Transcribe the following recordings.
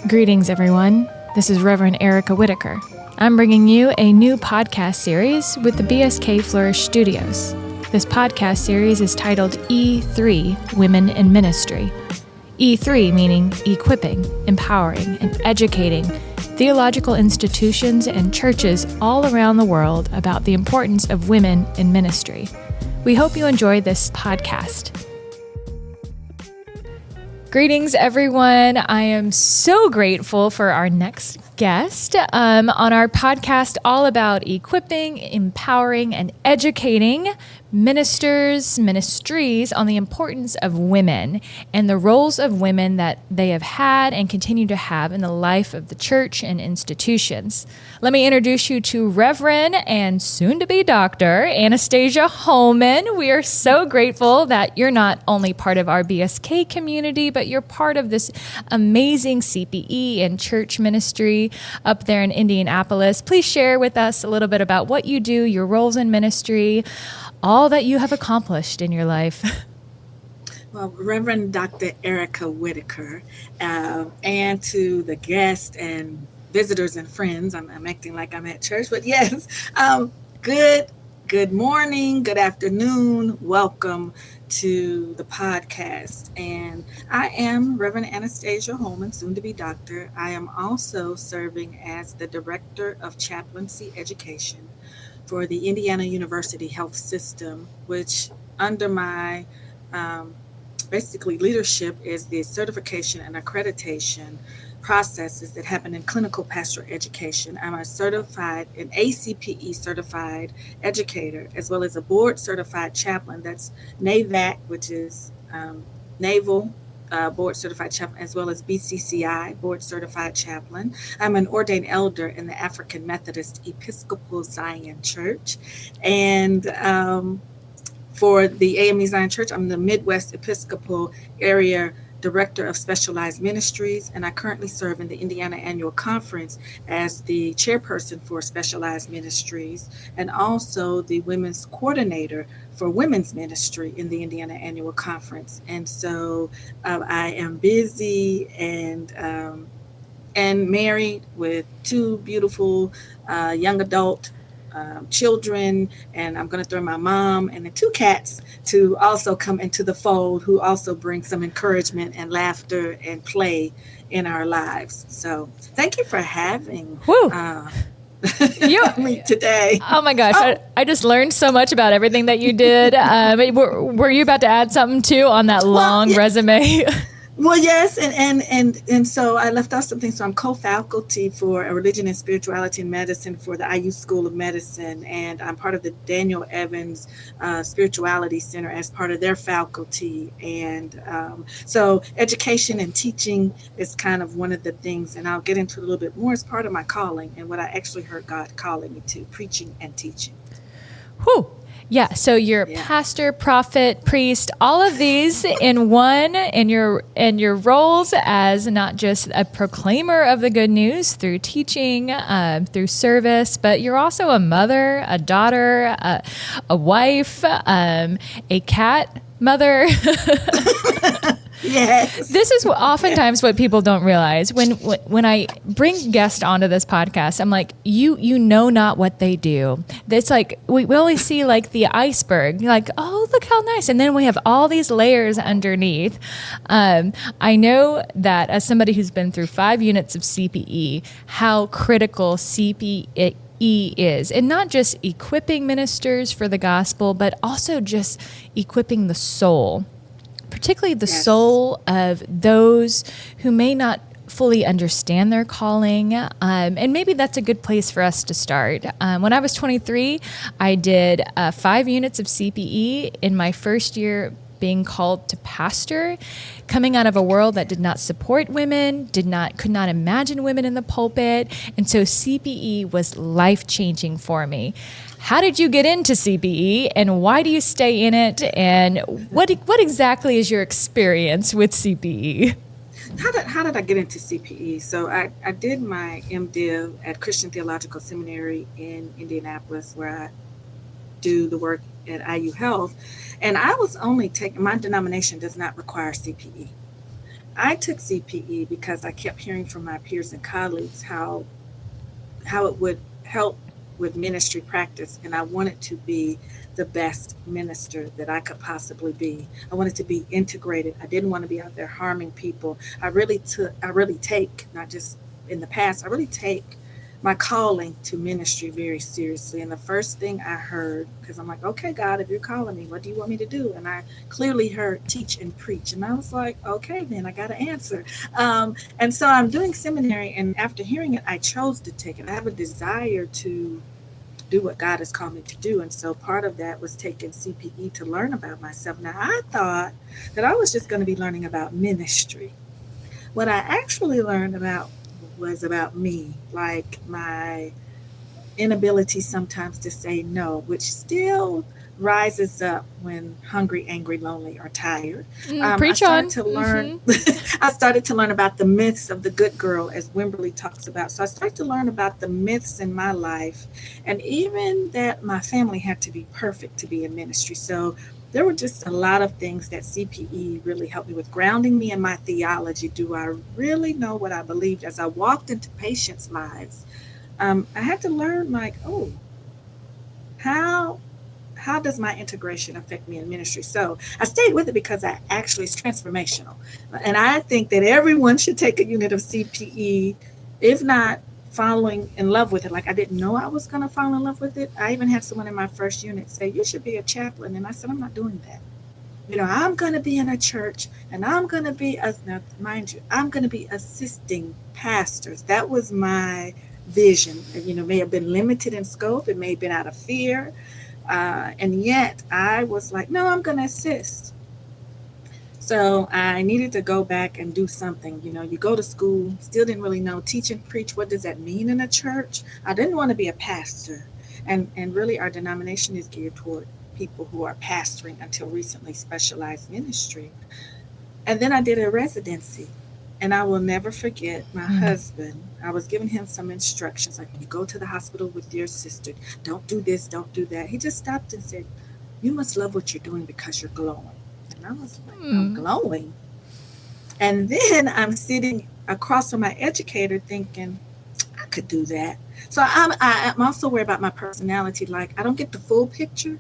Greetings, everyone. This is Reverend Erica Whitaker. I'm bringing you a new podcast series with the BSK Flourish Studios. This podcast series is titled E3, Women in Ministry. E3 meaning equipping, empowering, and educating theological institutions and churches all around the world about the importance of women in ministry. We hope you enjoy this podcast. Greetings, everyone. I am so grateful for our next guest on our podcast all about equipping, empowering, and educating ministries on the importance of women and the roles of women that they have had and continue to have in the life of the church and institutions. Let me introduce you to Reverend and soon-to-be Dr. Anastasia Holman. We are so grateful that you're not only part of our BSK community, but you're part of this amazing CPE and church ministry up there in Indianapolis. Please share with us a little bit about what you do, your roles in ministry, all that you have accomplished in your life. Well, Reverend Dr. Erica Whitaker, and to the guests and visitors and friends, I'm acting like I'm at church, but yes, good morning, good afternoon, welcome to the podcast. And I am Reverend Anastasia Holman, soon to be doctor. I am also serving as the Director of Chaplaincy Education for the Indiana University Health System, which under my basically leadership is the certification and accreditation processes that happen in clinical pastoral education. I'm an ACPE certified educator, as well as a board certified chaplain. That's NAVAC, which is Naval Board Certified Chaplain, as well as BCCI Board Certified Chaplain. I'm an ordained elder in the African Methodist Episcopal Zion Church. And for the AME Zion Church, I'm the Midwest Episcopal Area Director of Specialized Ministries, and I currently serve in the Indiana Annual Conference as the chairperson for Specialized Ministries and also the Women's Coordinator for Women's Ministry in the Indiana Annual Conference. And so I am busy and married with two beautiful young adult children, and I'm going to throw my mom and the two cats to also come into the fold, who also bring some encouragement and laughter and play in our lives. So thank you for having me today. Oh my gosh, I just learned so much about everything that you did. Were you about to add something too on that long resume? Well, yes, and so I left out something. So I'm co-faculty for religion and spirituality and medicine for the IU School of Medicine, and I'm part of the Daniel Evans Spirituality Center as part of their faculty. And so education and teaching is kind of one of the things, and I'll get into a little bit more as part of my calling and what I actually heard God calling me to, preaching and teaching. Whew. Yeah, so you're pastor, prophet, priest, all of these in one, and your roles as not just a proclaimer of the good news through teaching, through service, but you're also a mother, a daughter, a wife, a cat mother. Yes. This is oftentimes what people don't realize. When I bring guests onto this podcast, I'm like, you know not what they do. It's like we only see like the iceberg. You're like, oh, look how nice. And then we have all these layers underneath. I know that as somebody who's been through 5 units of CPE, how critical CPE is, and not just equipping ministers for the gospel, but also just equipping the soul. Particularly the soul of those who may not fully understand their calling. And maybe that's a good place for us to start. When I was 23, I did 5 units of CPE in my first year being called to pastor, coming out of a world that did not support women, could not imagine women in the pulpit. And so CPE was life-changing for me. How did you get into CPE, and why do you stay in it? And what exactly is your experience with CPE? How did I get into CPE? So I did my MDiv at Christian Theological Seminary in Indianapolis, where I do the work at IU Health. And I was only taking, my denomination does not require CPE. I took CPE because I kept hearing from my peers and colleagues how it would help with ministry practice, and I wanted to be the best minister that I could possibly be. I wanted to be integrated. I didn't want to be out there harming people. I really take, not just in the past, I really take my calling to ministry very seriously. And the first thing I heard, because I'm like, okay, God, if you're calling me, what do you want me to do? And I clearly heard teach and preach. And I was like, okay, then I got to answer. And so I'm doing seminary. And after hearing it, I chose to take it. I have a desire to do what God has called me to do. And so part of that was taking CPE to learn about myself. Now, I thought that I was just going to be learning about ministry. What I actually learned about was about me, like my inability sometimes to say no, which still rises up when hungry, angry, lonely, or tired. I Preach started on. to learn. I started to learn about the myths of the good girl, as Wimberly talks about. So I started to learn about the myths in my life, and even that my family had to be perfect to be in ministry. So there were just a lot of things that CPE really helped me with, grounding me in my theology. Do I really know what I believed? As I walked into patients' lives, I had to learn, like, oh, how how does my integration affect me in ministry? So I stayed with it because I actually it's transformational, and I think that everyone should take a unit of CPE, if not falling in love with it. Like, I didn't know I was going to fall in love with it. I even had someone in my first unit say, "You should be a chaplain," and I said, "I'm not doing that. I'm going to be in a church, and I'm going to be, now, mind you, I'm going to be assisting pastors." That was my vision. May have been limited in scope. It may have been out of fear. And yet I was like, no, I'm going to assist. So I needed to go back and do something. You go to school, still didn't really know, teach and preach. What does that mean in a church? I didn't want to be a pastor. And really, our denomination is geared toward people who are pastoring until recently specialized ministry. And then I did a residency. And I will never forget my husband. I was giving him some instructions, like, when you go to the hospital with your sister, don't do this, don't do that. He just stopped and said, "You must love what you're doing because you're glowing." And I was like, I'm glowing. And then I'm sitting across from my educator thinking, I could do that. So I'm also worried about my personality. Like, I don't get the full picture.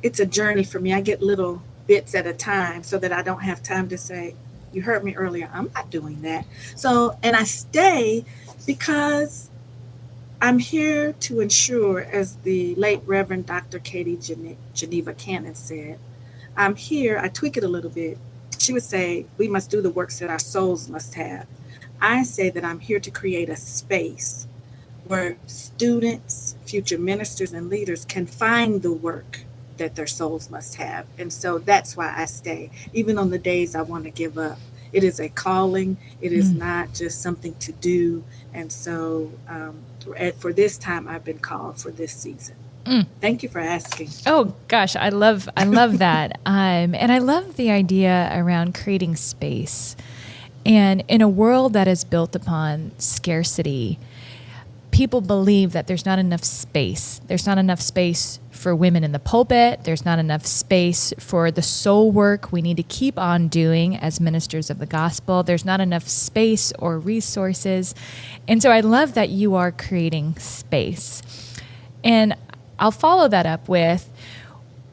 It's a journey for me. I get little bits at a time so that I don't have time to say, "You heard me earlier, I'm not doing that." So, and I stay because I'm here to ensure, as the late Reverend Dr. Katie Geneva Cannon said, I'm here, I tweak it a little bit. She would say, we must do the works that our souls must have. I say that I'm here to create a space where students, future ministers, and leaders can find the work that their souls must have. And so that's why I stay, even on the days I want to give up. It is a calling. It is not just something to do. And so for this time, I've been called for this season. Thank you for asking. Oh gosh, I love that, and I love the idea around creating space. And in a world that is built upon scarcity, people believe that there's not enough space. There's not enough space for women in the pulpit. There's not enough space for the soul work we need to keep on doing as ministers of the gospel. There's not enough space or resources. And so I love that you are creating space. And I'll follow that up with,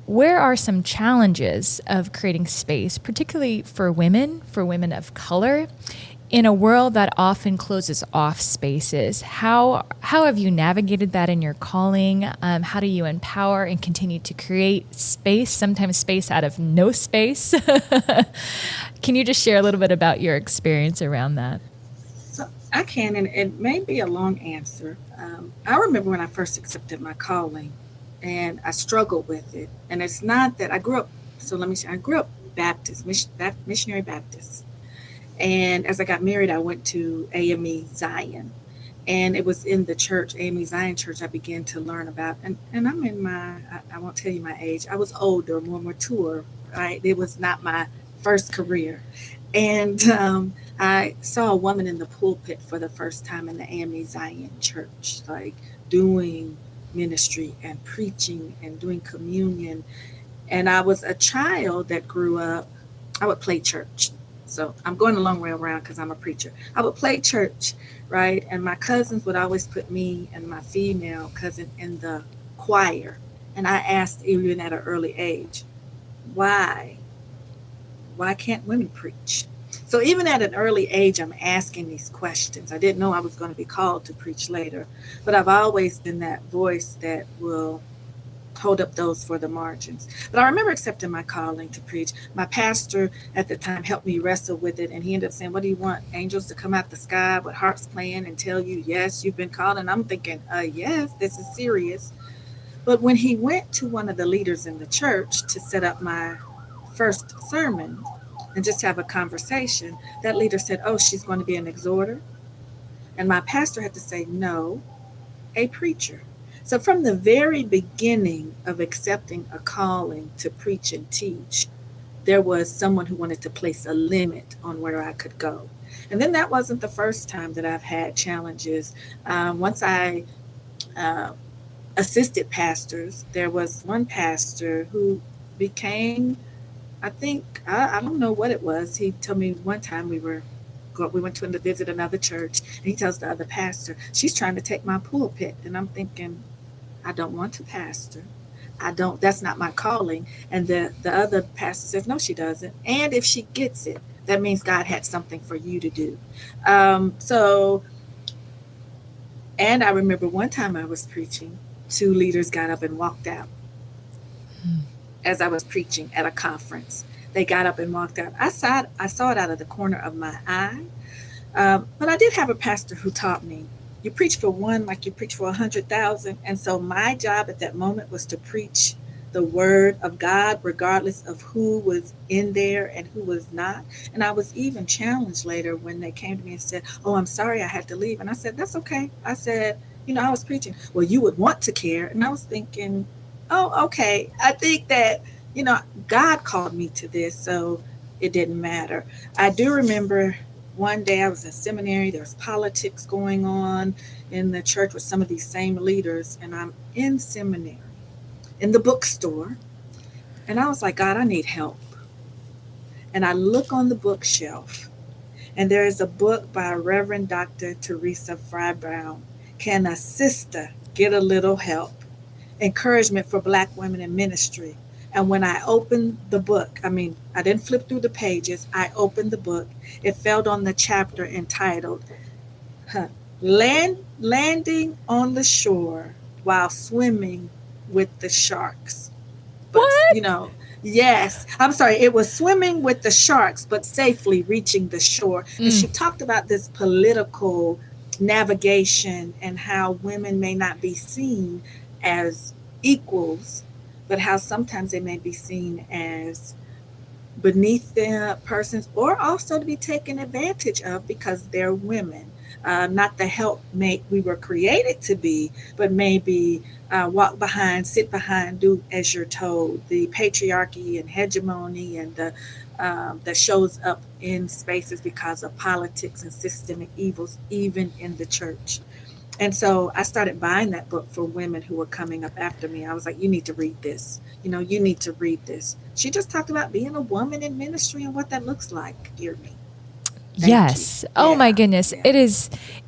where are some challenges of creating space, particularly for women of color, in a world that often closes off spaces? How have you navigated that in your calling? How do you empower and continue to create space, sometimes space out of no space? Can you just share a little bit about your experience around that? So I can, and it may be a long answer. I remember when I first accepted my calling, and I struggled with it. And it's not that I grew up, I grew up Baptist, missionary Baptist. And as I got married, I went to AME Zion. And it was in the church, AME Zion Church, I began to learn about, and I'm in I won't tell you my age. I was older, more mature, right? It was not my first career. And I saw a woman in the pulpit for the first time in the AME Zion Church, like doing ministry and preaching and doing communion. And I was a child that grew up, I would play church. So I'm going a long way around because I'm a preacher. I would play church, right? And my cousins would always put me and my female cousin in the choir. And I asked, even at an early age, why? Why can't women preach? So even at an early age, I'm asking these questions. I didn't know I was going to be called to preach later, but I've always been that voice that will hold up those for the margins. But I remember accepting my calling to preach. My pastor at the time helped me wrestle with it, and he ended up saying, "What do you want? Angels to come out the sky with harps playing and tell you, yes, you've been called?" And I'm thinking, yes, this is serious. But when he went to one of the leaders in the church to set up my first sermon and just have a conversation, that leader said, "Oh, she's going to be an exhorter." And my pastor had to say, "No, a preacher." So from the very beginning of accepting a calling to preach and teach, there was someone who wanted to place a limit on where I could go. And then that wasn't the first time that I've had challenges. Once I uh, assisted pastors, there was one pastor who became, I think, I don't know what it was. He told me one time we went to visit another church, and he tells the other pastor, "She's trying to take my pulpit." And I'm thinking, I don't want to pastor. I don't, that's not my calling. And the other pastor says, "No, she doesn't. And if she gets it, that means God had something for you to do." So, and I remember one time I was preaching, two leaders got up and walked out as I was preaching at a conference. They got up and walked out. I saw it out of the corner of my eye. But I did have a pastor who taught me, you preach for one like you preach for 100,000. And so my job at that moment was to preach the word of God, regardless of who was in there and who was not. And I was even challenged later when they came to me and said, "Oh, I'm sorry, I had to leave." And I said, "That's okay." I said, I was preaching. "Well, you would want to care." And I was thinking, oh, okay. I think that, God called me to this, so it didn't matter. I do remember one day I was in seminary. There was politics going on in the church with some of these same leaders, and I'm in seminary, in the bookstore, and I was like, "God, I need help." And I look on the bookshelf, and there is a book by Reverend Dr. Teresa Fry Brown, "Can a Sister Get a Little Help? Encouragement for Black Women in Ministry." And when I opened the book, I didn't flip through the pages. I opened the book. It fell on the chapter entitled huh, Landing on the Shore While Swimming with the Sharks. But, What? yes, I'm sorry, it was swimming with the sharks, but safely reaching the shore. And she talked about this political navigation and how women may not be seen as equals, but how sometimes they may be seen as beneath the persons, or also to be taken advantage of because they're women. Not the helpmate we were created to be, but maybe walk behind, sit behind, do as you're told. The patriarchy and hegemony and that shows up in spaces because of politics and systemic evils, even in the church. And so I started buying that book for women who were coming up after me. I was like, "You need to read this. You need to read this." She just talked about being a woman in ministry and what that looks like. Dear me. Yes. Oh my goodness. Yeah.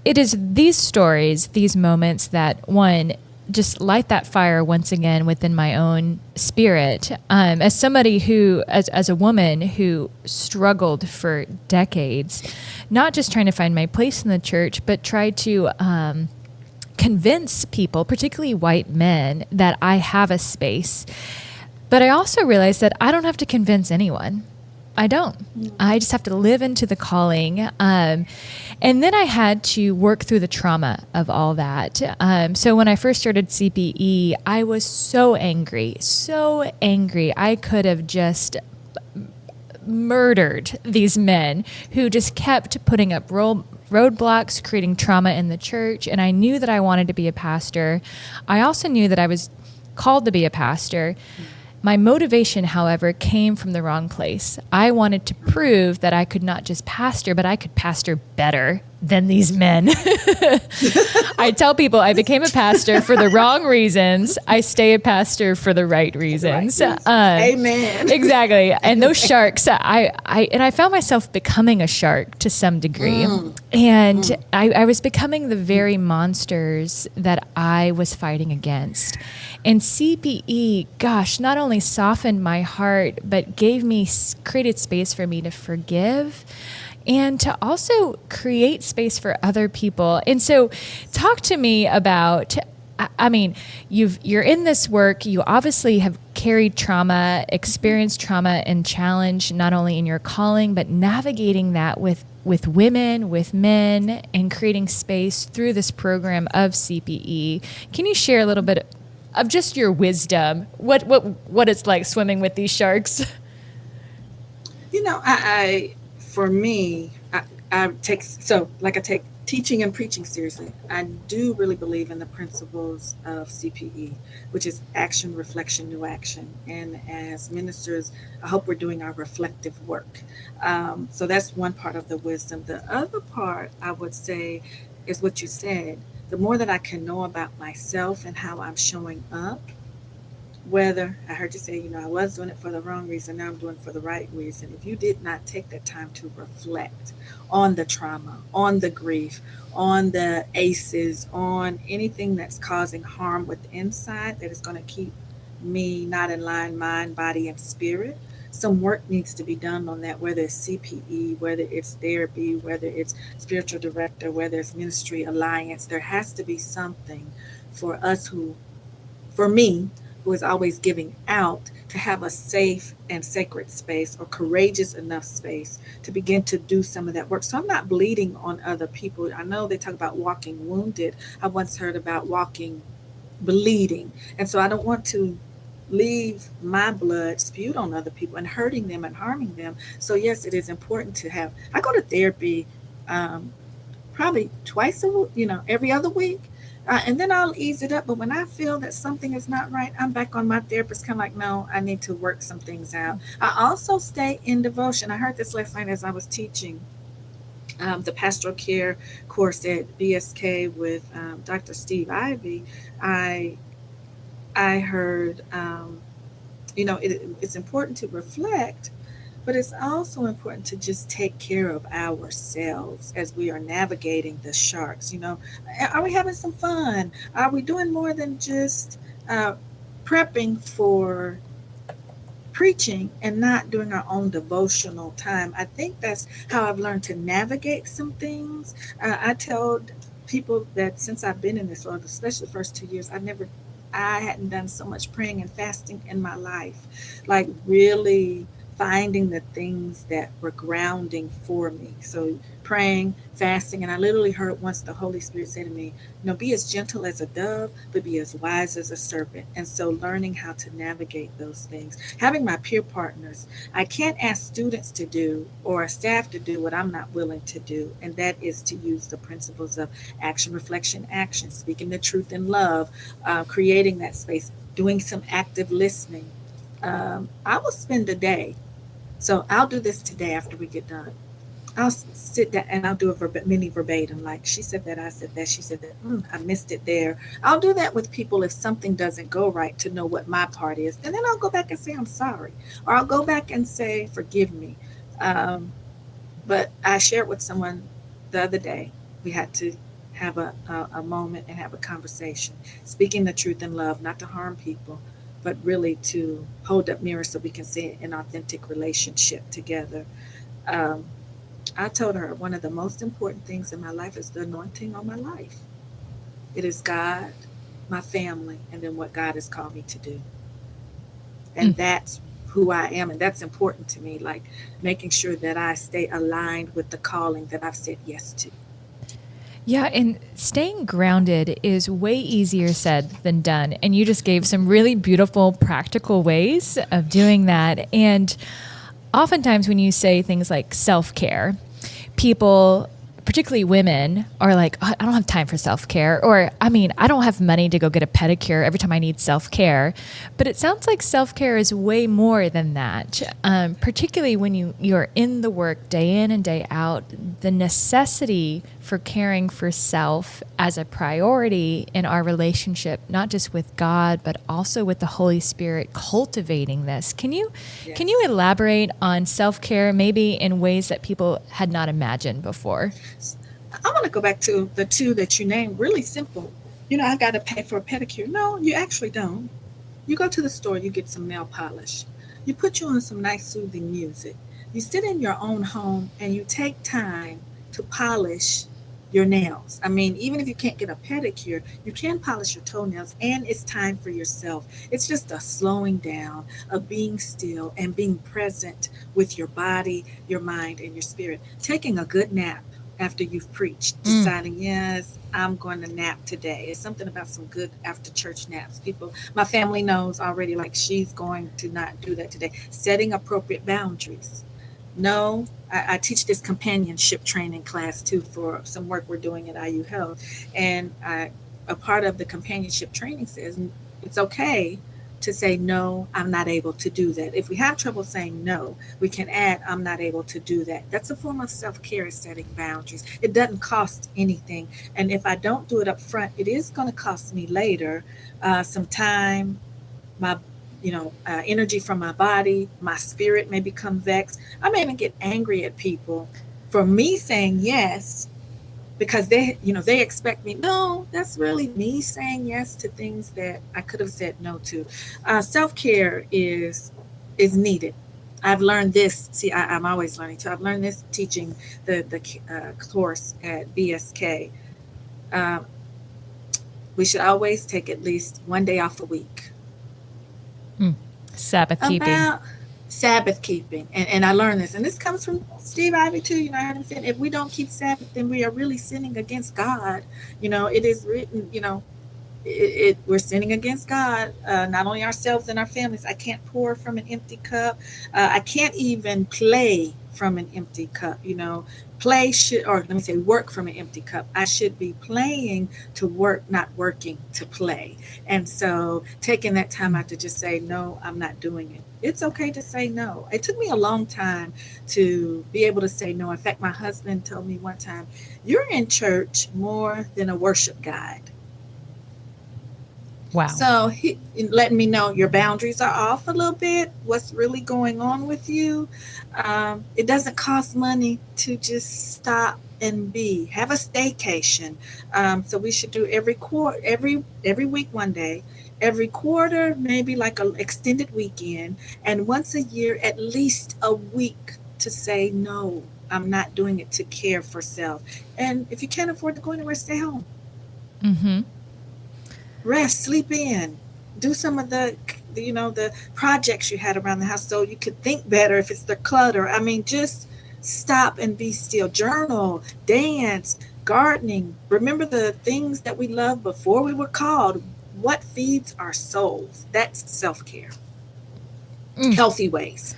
It is these stories, these moments that one just light that fire once again within my own spirit. As somebody who, as a woman who struggled for decades, not just trying to find my place in the church, but tried to convince people, particularly white men, that I have a space. But I also realized that I don't have to convince anyone. I don't. I just have to live into the calling. And then I had to work through the trauma of all that. So when I first started CPE, I was so angry. I could have just murdered these men who just kept putting up roadblocks, creating trauma in the church. And I knew that I wanted to be a pastor. I also knew that I was called to be a pastor. My motivation, however, came from the wrong place. I wanted to prove that I could not just pastor, but I could pastor better than these men. I tell people I became a pastor for the wrong reasons. I stay a pastor for the right reasons. Amen. Exactly. And those sharks, I found myself becoming a shark to some degree. And I was becoming the very monsters that I was fighting against. And CPE, gosh, not only softened my heart, but created space for me to forgive and to also create space for other people. And so talk to me about, I mean, you're in this work, you obviously have carried trauma, experienced trauma and challenge, not only in your calling, but navigating that with women, with men, and creating space through this program of CPE. Can you share a little bit of just your wisdom, what it's like swimming with these sharks? You know, I take teaching and preaching seriously. I do really believe in the principles of CPE, which is action, reflection, new action. And as ministers, I hope we're doing our reflective work. So that's one part of the wisdom. The other part, I would say, is what you said. The more that I can know about myself and how I'm showing up, whether I heard you say, I was doing it for the wrong reason, now I'm doing it for the right reason. If you did not take that time to reflect on the trauma, on the grief, on the ACEs, on anything that's causing harm with inside that is going to keep me not in line, mind, body, and spirit, some work needs to be done on that, whether it's CPE, whether it's therapy, whether it's spiritual director, whether it's ministry alliance. There has to be something for me, who is always giving out, to have a safe and sacred space or courageous enough space to begin to do some of that work. So I'm not bleeding on other people. I know they talk about walking wounded. I once heard about walking bleeding. And so I don't want to leave my blood spewed on other people and hurting them and harming them. So yes, it is important to have, I go to therapy probably twice a week, every other week. And then I'll ease it up. But when I feel that something is not right, I'm back on my therapist, kind of like, no, I need to work some things out. I also stay in devotion. I heard this last night as I was teaching the pastoral care course at BSK with Dr. Steve Ivy. I heard, it's important to reflect, but it's also important to just take care of ourselves as we are navigating the sharks. Are we having some fun? Are we doing more than just prepping for preaching and not doing our own devotional time? I think that's how I've learned to navigate some things. I tell people that since I've been in this world, especially the first 2 years, I hadn't done so much praying and fasting in my life, like really finding the things that were grounding for me. So praying, fasting, and I literally heard once the Holy Spirit say to me, be as gentle as a dove, but be as wise as a serpent. And so learning how to navigate those things, having my peer partners. I can't ask students to do or staff to do what I'm not willing to do. And that is to use the principles of action, reflection, action, speaking the truth in love, creating that space, doing some active listening. I will spend a day. So I'll do this today after we get done. I'll sit down and I'll do a mini verbatim, like she said that, I said that, she said that, I missed it there. I'll do that with people if something doesn't go right, to know what my part is. And then I'll go back and say, I'm sorry. Or I'll go back and say, forgive me. But I shared with someone the other day, we had to have a moment and have a conversation, speaking the truth in love, not to harm people, but really to hold up mirrors so we can see an authentic relationship together. I told her one of the most important things in my life is the anointing on my life. It is God, my family, and then what God has called me to do. And that's who I am. And that's important to me, like making sure that I stay aligned with the calling that I've said yes to. Yeah, and staying grounded is way easier said than done. And you just gave some really beautiful, practical ways of doing that. And oftentimes when you say things like self-care, people particularly women are like, "Oh, I don't have time for self-care," or I don't have money to go get a pedicure every time I need self-care. But it sounds like self-care is way more than that. Particularly when you're in the work day in and day out, the necessity for caring for self as a priority in our relationship, not just with God, but also with the Holy Spirit, cultivating this. Can you elaborate on self-care maybe in ways that people had not imagined before? I want to go back to the two that you named. Really simple. I got to pay for a pedicure. No, you actually don't. You go to the store, you get some nail polish. You put you on some nice soothing music. You sit in your own home and you take time to polish your nails. Even if you can't get a pedicure, you can polish your toenails, and it's time for yourself. It's just a slowing down, of being still and being present with your body, your mind, and your spirit. Taking a good nap after you've preached, deciding, yes, I'm going to nap today. It's something about some good after church naps. My family knows already, like, she's going to not do that today. Setting appropriate boundaries. No, I teach this companionship training class too for some work we're doing at IU Health. And a part of the companionship training says it's okay to say, no, I'm not able to do that. If we have trouble saying no, we can add, I'm not able to do that. That's a form of self-care, setting boundaries. It doesn't cost anything. And if I don't do it up front, it is going to cost me later some time, my energy from my body. My spirit may become vexed. I may even get angry at people for me saying yes, because they expect me. No, that's really me saying yes to things that I could have said no to. Self-care is needed. I've learned this. See, I'm always learning too. I've learned this teaching the course at BSK. We should always take at least one day off a week. Sabbath keeping. About Sabbath keeping. And I learned this. And this comes from Steve Ivy too. I heard him saying, if we don't keep Sabbath, then we are really sinning against God. It is written, we're sinning against God, not only ourselves and our families. I can't pour from an empty cup. I can't even play from an empty cup. Work from an empty cup. I should be playing to work, not working to play. And so taking that time out to just say, no, I'm not doing it. It's okay to say no. It took me a long time to be able to say no. In fact, my husband told me one time, you're in church more than a worship guide. Wow. So he letting me know your boundaries are off a little bit. What's really going on with you? It doesn't cost money to just stop and have a staycation. So we should do every week one day, every quarter maybe like an extended weekend, and once a year at least a week to say no. I'm not doing it to care for self. And if you can't afford to go anywhere, stay home. Mm-hmm. Rest, sleep in, do some of the projects you had around the house so you could think better if it's the clutter. Just stop and be still. Journal, dance, gardening. Remember the things that we loved before we were called. What feeds our souls? That's self-care. Healthy ways.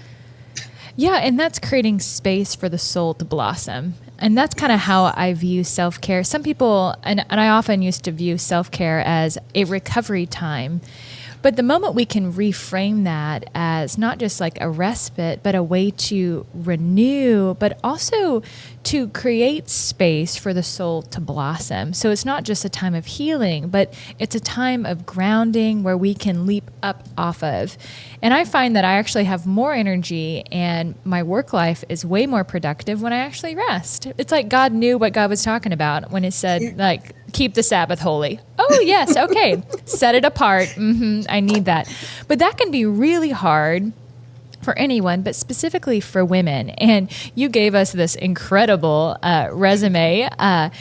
Yeah, and that's creating space for the soul to blossom. And that's kind of how I view self-care. Some people, and I often used to view self-care as a recovery time. But the moment we can reframe that as not just like a respite, but a way to renew, but also to create space for the soul to blossom. So it's not just a time of healing, but it's a time of grounding where we can leap up off of. And I find that I actually have more energy and my work life is way more productive when I actually rest. It's like God knew what God was talking about when it said, like, keep the Sabbath holy. Oh, yes. Okay. Set it apart. I need that. But that can be really hard for anyone, but specifically for women. And you gave us this incredible resume. And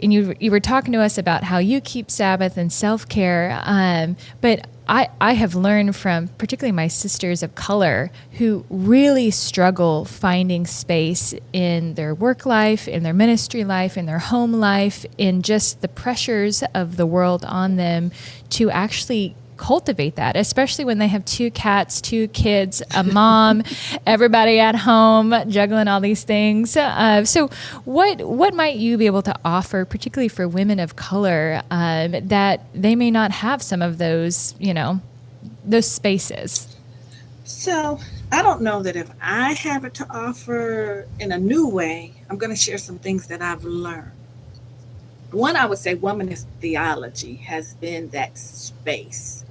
you were talking to us about how you keep Sabbath and self-care. But I have learned from particularly my sisters of color who really struggle finding space in their work life, in their ministry life, in their home life, in just the pressures of the world on them to actually cultivate that, especially when they have 2 cats, 2 kids, a mom, everybody at home, juggling all these things. So what might you be able to offer, particularly for women of color, that they may not have some of those, those spaces? So I don't know that if I have it to offer in a new way, I'm going to share some things that I've learned. One, I would say womanist theology has been that space.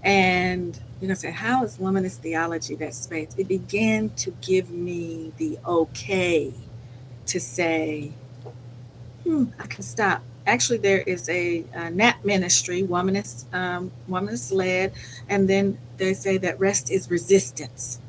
And you're going to say, how is womanist theology that space? It began to give me the okay to say, I can stop. Actually, there is a NAP ministry, womanist led, and then they say that rest is resistance.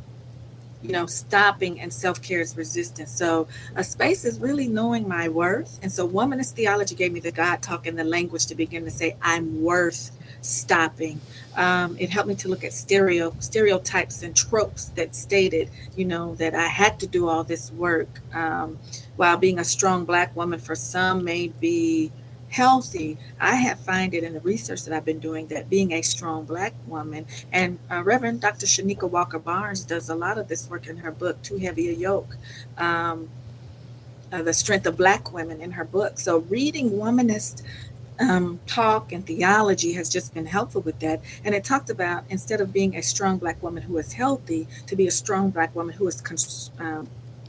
Stopping and self-care is resistance. So a space is really knowing my worth. And so womanist theology gave me the God talk and the language to begin to say, I'm worth stopping. It helped me to look at stereotypes and tropes that stated, that I had to do all this work, while being a strong Black woman for some may be healthy. I have found it in the research that I've been doing that being a strong Black woman, and Reverend Dr. Shanika Walker Barnes does a lot of this work in her book, Too Heavy a Yoke, the strength of Black women in her book. So reading womanist talk and theology has just been helpful with that. And it talked about, instead of being a strong Black woman who is healthy, to be a strong Black woman who is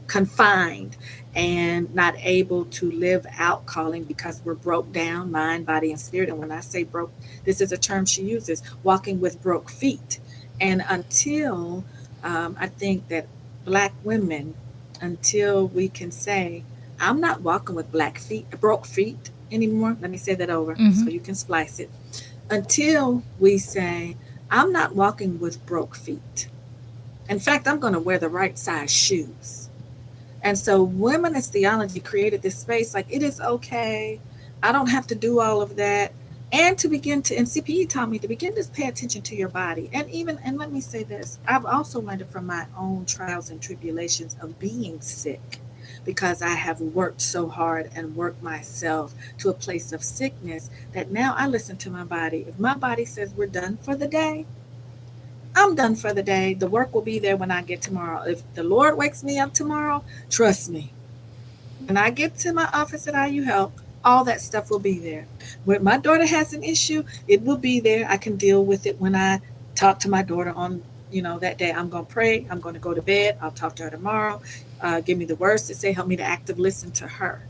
confined and not able to live out calling because we're broke down, mind, body, and spirit. And when I say broke, this is a term she uses, walking with broke feet. And until I think that Black women, until we can say, I'm not walking with broke feet anymore. Let me say that over so you can splice it. Until we say, I'm not walking with broke feet. In fact, I'm going to wear the right size shoes. And so womanist theology created this space, like, it is okay. I don't have to do all of that. And to begin to, and CPE taught me to begin to pay attention to your body. And let me say this, I've also learned it from my own trials and tribulations of being sick, because I have worked so hard and worked myself to a place of sickness that now I listen to my body. If my body says we're done for the day, I'm done for the day. The work will be there when I get tomorrow. If the Lord wakes me up tomorrow, trust me, when I get to my office at IU Health, all that stuff will be there. When my daughter has an issue, it will be there. I can deal with it when I talk to my daughter on, that day. I'm going to pray. I'm going to go to bed. I'll talk to her tomorrow. Give me the words to say. Help me to active listen to her.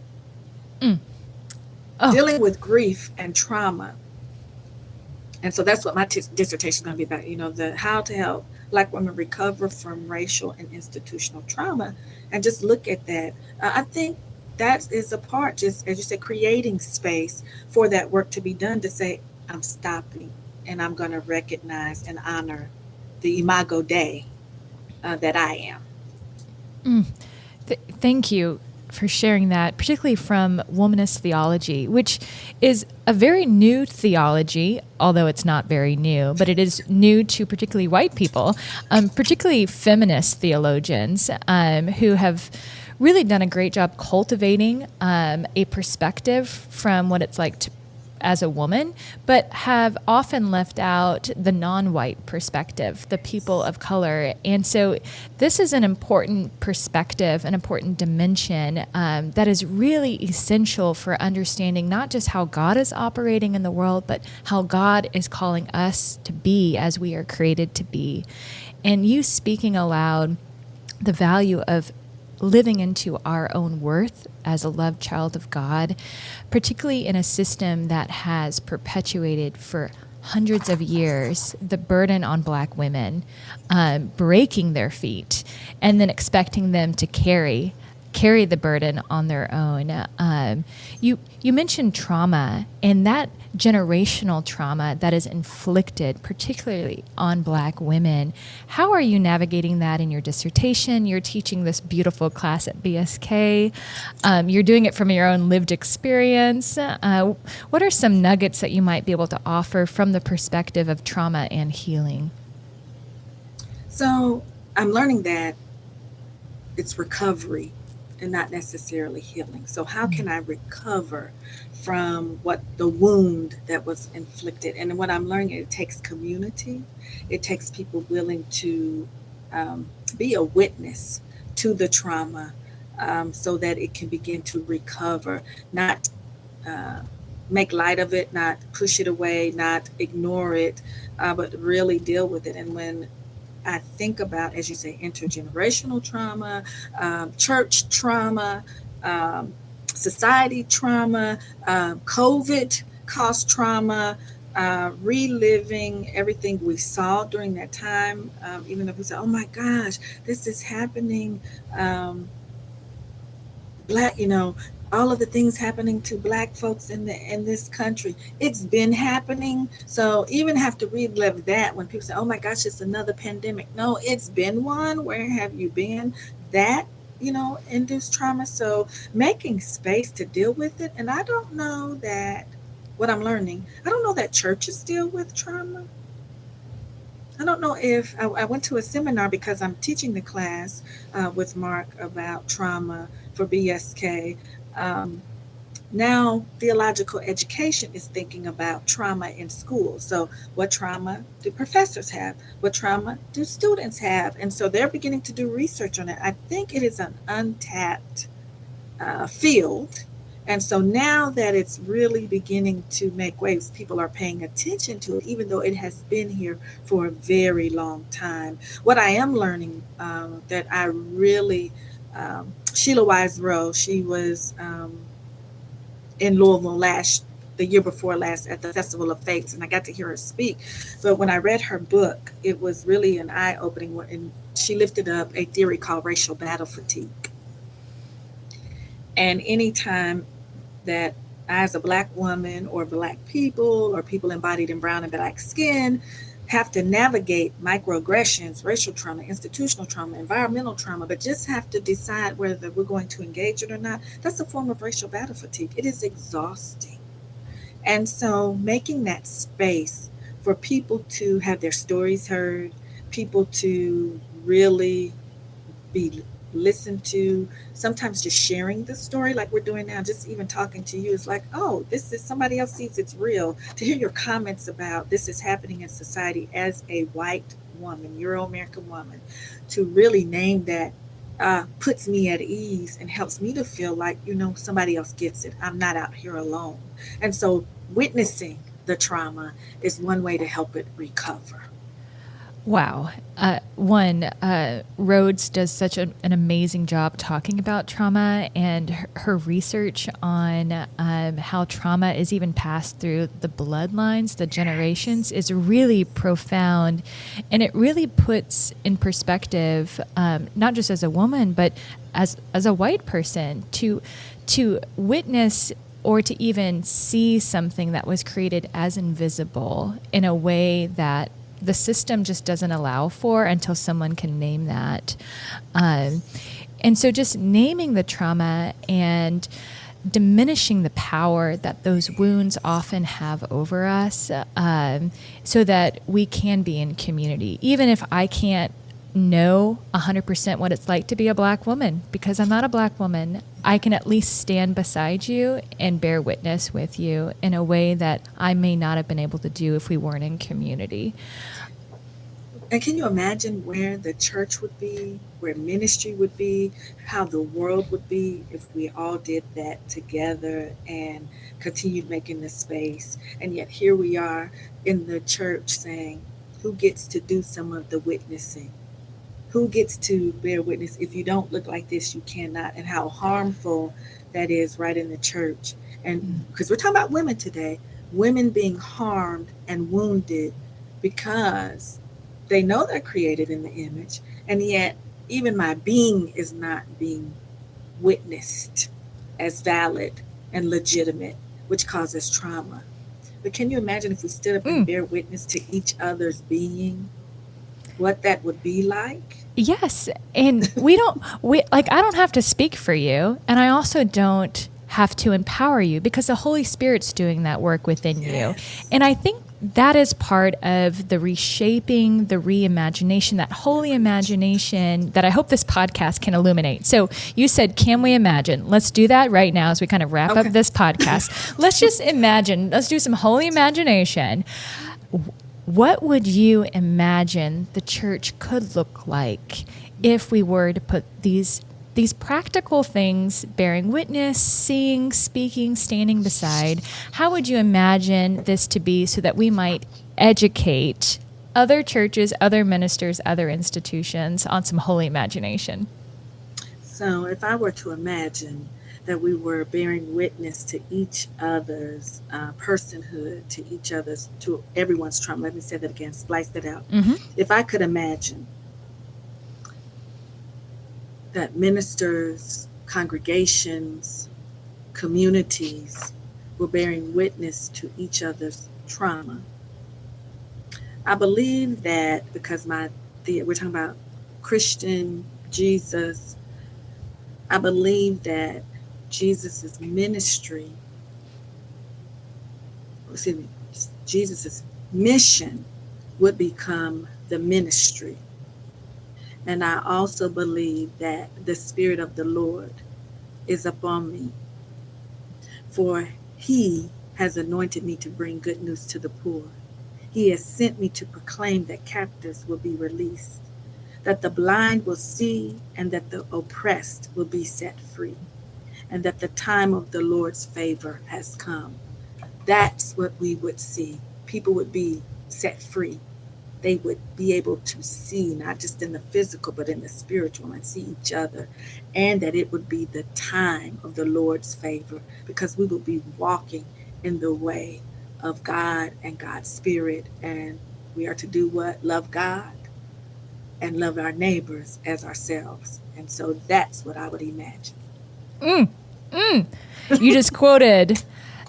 Dealing with grief and trauma. And so that's what my dissertation is going to be about, the how to help Black women recover from racial and institutional trauma, and just look at that. I think that is a part, just as you said, creating space for that work to be done, to say, I'm stopping and I'm going to recognize and honor the Imago Dei that I am. Thank you for sharing that, particularly from womanist theology, which is a very new theology, although it's not very new, but it is new to particularly white people, particularly feminist theologians who have really done a great job cultivating a perspective from what it's like as a woman, but have often left out the non-white perspective, the people of color. And so this is an important perspective, an important dimension that is really essential for understanding not just how God is operating in the world, but how God is calling us to be as we are created to be. And you speaking aloud the value of living into our own worth as a loved child of God, particularly in a system that has perpetuated for hundreds of years the burden on Black women, breaking their feet, and then expecting them to carry the burden on their own. You mentioned trauma, and that generational trauma that is inflicted particularly on Black women. How are you navigating that in your dissertation? You're teaching this beautiful class at BSK. You're doing it from your own lived experience. What are some nuggets that you might be able to offer from the perspective of trauma and healing? So I'm learning that it's recovery. and not necessarily healing. So how can I recover from what the wound that was inflicted? And what I'm learning, it takes community. It takes people willing to be a witness to the trauma, so that it can begin to recover, not uh, make light of it, not push it away, not ignore it, but really deal with it. And when I think about, as you say, intergenerational trauma, church trauma, um, society trauma, COVID caused trauma, reliving everything we saw during that time, even if we say, oh my gosh, this is happening. Um, Black, all of the things happening to black folks in this country, it's been happening. So even have to relive that when people say, oh my gosh, it's another pandemic. No, it's been one. Where have you been? That, induced trauma. So making space to deal with it. And I don't know that, what I'm learning, I don't know that churches deal with trauma. I don't know if I went to a seminar because I'm teaching the class with Mark about trauma for BSK. Um, Now, theological education is thinking about trauma in school. So, what trauma do professors have? What trauma do students have? And so they're beginning to do research on it. I think it is an untapped field. And so now that it's really beginning to make waves, people are paying attention to it, even though it has been here for a very long time. What I am learning, that I really, Sheila Wise Rowe, she was in Louisville the year before last at the Festival of Fates, and I got to hear her speak. But when I read her book, it was really an eye opening, and she lifted up a theory called racial battle fatigue. And anytime that I, as a black woman or black people or people embodied in brown and black skin, have to navigate microaggressions, racial trauma, institutional trauma, environmental trauma, but just have to decide whether we're going to engage it or not, that's a form of racial battle fatigue. It is exhausting. And so making that space for people to have their stories heard, people to really be listened to, sometimes just sharing the story like we're doing now, just even talking to you is like, oh, this is, somebody else sees it's real. To hear your comments about this is happening in society as a white woman, Euro-American woman, to really name that, puts me at ease and helps me to feel like, somebody else gets it. I'm not out here alone. And so witnessing the trauma is one way to help it recover. Wow. Rhodes does such an amazing job talking about trauma, and her research on how trauma is even passed through the bloodlines, the generations, is really profound. And it really puts in perspective, not just as a woman, but as a white person, to witness or to even see something that was created as invisible in a way that the system just doesn't allow for until someone can name that. And so just naming the trauma and diminishing the power that those wounds often have over us, so that we can be in community. Even if I can't know 100% what it's like to be a black woman, because I'm not a black woman, I can at least stand beside you and bear witness with you in a way that I may not have been able to do if we weren't in community. And can you imagine where the church would be, where ministry would be, how the world would be if we all did that together and continued making this space? And yet here we are in the church saying, who gets to do some of the witnessing? Who gets to bear witness? If you don't look like this, you cannot. And how harmful that is right in the church. And because we're talking about women today, women being harmed and wounded because they know they're created in the image. And yet even my being is not being witnessed as valid and legitimate, which causes trauma. But can you imagine if we stood up and bear witness to each other's being, what that would be like? Yes. And I don't have to speak for you. And I also don't have to empower you, because the Holy Spirit's doing that work within you. And I think that is part of the reshaping, the reimagination, that holy imagination that I hope this podcast can illuminate. So you said, can we imagine? Let's do that right now as we kind of wrap up this podcast. Let's just imagine. Let's do some holy imagination. What would you imagine the church could look like if we were to put these practical things, bearing witness, seeing, speaking, standing beside? How would you imagine this to be so that we might educate other churches, other ministers, other institutions on some holy imagination? So if I were to imagine that we were bearing witness to each other's personhood, to everyone's trauma, let me say that again, splice that out. Mm-hmm. If I could imagine that ministers, congregations, communities were bearing witness to each other's trauma. I believe that because we're talking about Christian Jesus, I believe that Jesus' mission would become the ministry. And I also believe that the Spirit of the Lord is upon me, for He has anointed me to bring good news to the poor. He has sent me to proclaim that captives will be released, that the blind will see, and that the oppressed will be set free, and that the time of the Lord's favor has come. That's what we would see. People would be set free. They would be able to see, not just in the physical, but in the spiritual, and see each other. And that it would be the time of the Lord's favor, because we will be walking in the way of God and God's Spirit. And we are to do what? Love God and love our neighbors as ourselves. And so that's what I would imagine. You just quoted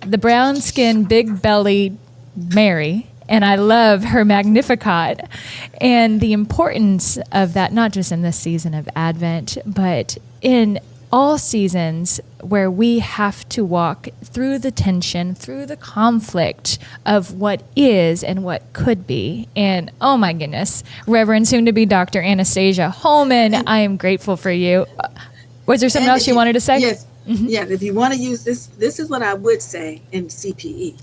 the brown-skinned, big-bellied Mary. And I love her Magnificat and the importance of that, not just in this season of Advent, but in all seasons where we have to walk through the tension, through the conflict of what is and what could be. And oh my goodness, Reverend soon-to-be Dr. Anastasia Holman, I am grateful for you. Was there something else you wanted to say? Yes. Mm-hmm. Yeah, if you want to use this is what I would say in CPE.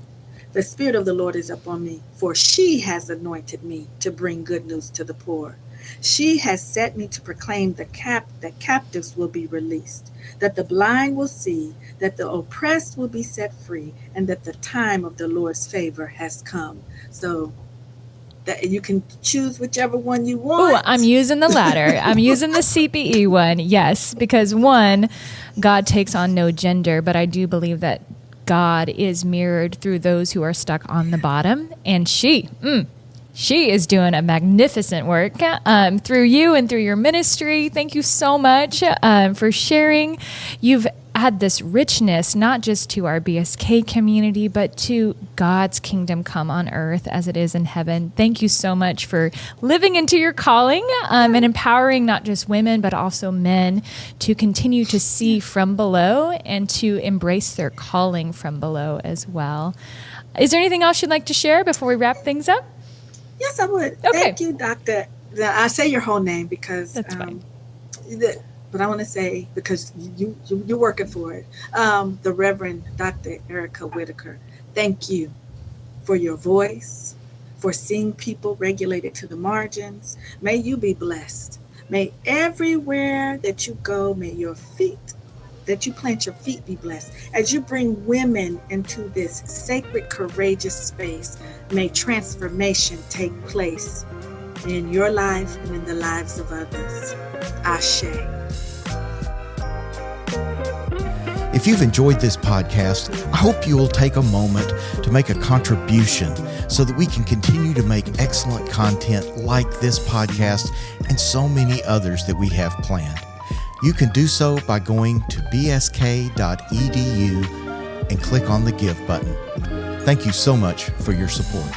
The Spirit of the Lord is upon me, for she has anointed me to bring good news to the poor. She has set me to proclaim that captives will be released, that the blind will see, that the oppressed will be set free, and that the time of the Lord's favor has come. So that you can choose whichever one you want. Oh, I'm using the latter. I'm using the CPE one, yes, because one, God takes on no gender, but I do believe that God is mirrored through those who are stuck on the bottom. And she is doing a magnificent work through you and through your ministry. Thank you so much for sharing. You've add this richness, not just to our BSK community, but to God's kingdom come on earth as it is in heaven. Thank you so much for living into your calling and empowering not just women, but also men to continue to see from below and to embrace their calling from below as well. Is there anything else you'd like to share before we wrap things up? Yes, I would. Okay. Thank you, Dr. I say your whole name because that's fine. But I want to say, because you're working for it, the Reverend Dr. Erica Whitaker, thank you for your voice, for seeing people regulated to the margins. May you be blessed. May everywhere that you go, may your feet, that you plant your feet, be blessed. As you bring women into this sacred, courageous space, may transformation take place in your life and in the lives of others. Ashe. If you've enjoyed this podcast, I hope you will take a moment to make a contribution so that we can continue to make excellent content like this podcast and so many others that we have planned. You can do so by going to bsk.edu and click on the Give button. Thank you so much for your support.